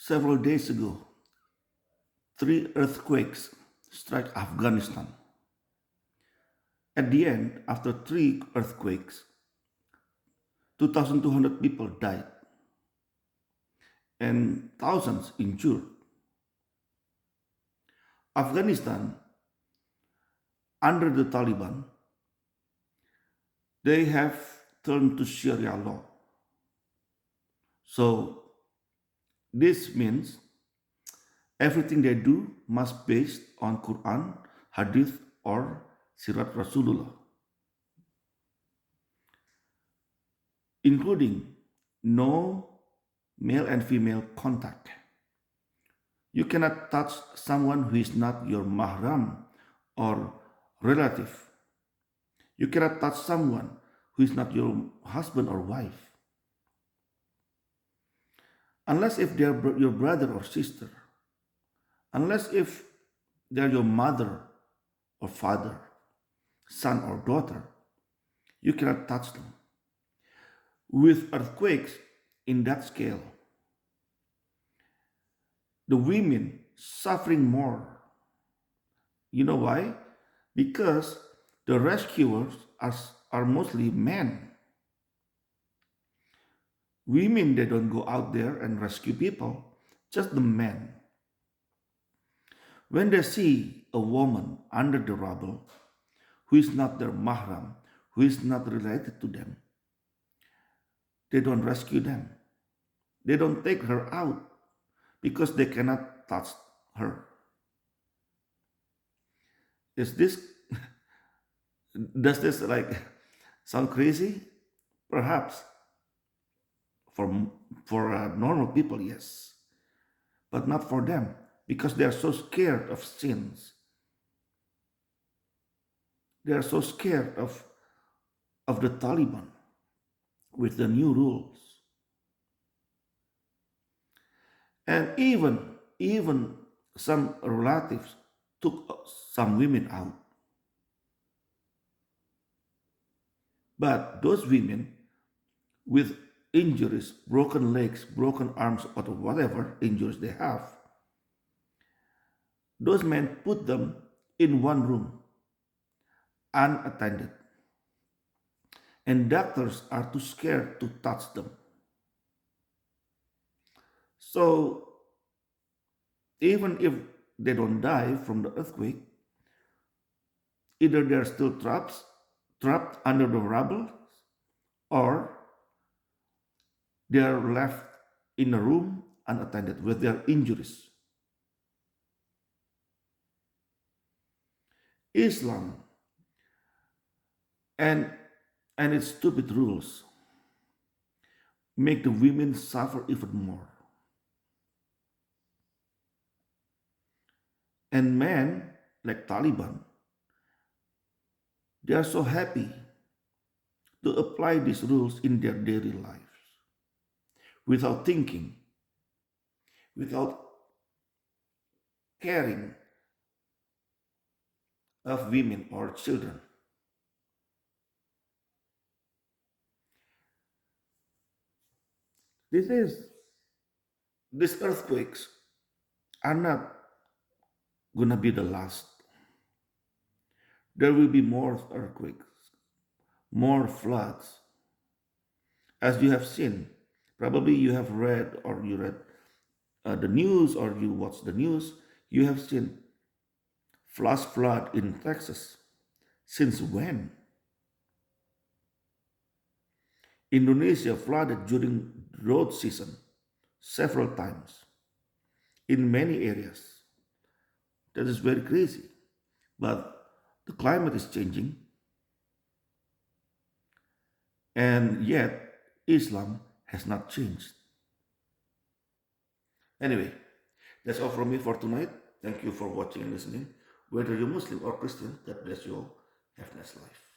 Several days ago, three earthquakes struck Afghanistan. At the end, after three earthquakes, 2,200 people died and thousands injured. Afghanistan, under the Taliban, they have turned to Sharia law. So this means everything they do must be based on Quran, Hadith, or Sirat Rasulullah, including no male and female contact. You cannot touch someone who is not your mahram or relative. You cannot touch someone who is not your husband or wife, unless if they are your brother or sister, unless if they are your mother or father, son or daughter. You cannot touch them. With earthquakes in that scale, the women suffering more. You know why? Because the rescuers are mostly men. Women, they don't go out there and rescue people, just the men. When they see a woman under the rubble who is not their mahram, who is not related to them, they don't rescue them. They don't take her out because they cannot touch her. Is this does this like sound crazy? Perhaps for normal people, yes, but not for them because they are so scared of sins. They are so scared of the Taliban with the new rules, and even some relatives took some women out. But those women with injuries, broken legs, broken arms, or whatever injuries they have, those men put them in one room, unattended. And doctors are too scared to touch them. So even if they don't die from the earthquake, either they're still trapped under the rubble, or they are left in a room unattended with their injuries. Islam and and its stupid rules make the women suffer even more. And men like Taliban, they are so happy to apply these rules in their daily lives without thinking, without caring of women or children. This is these earthquakes are not gonna be the last. There will be more earthquakes, more floods. As you have seen, probably you have read or you read the news or you watch the news, you have seen flash flood in Texas. Since when? Indonesia flooded during drought season several times in many areas. That is very crazy. But the climate is changing, and yet Islam has not changed. Anyway, that's all from me for tonight. Thank you for watching and listening. Whether you're Muslim or Christian, God bless you all. Have a nice life.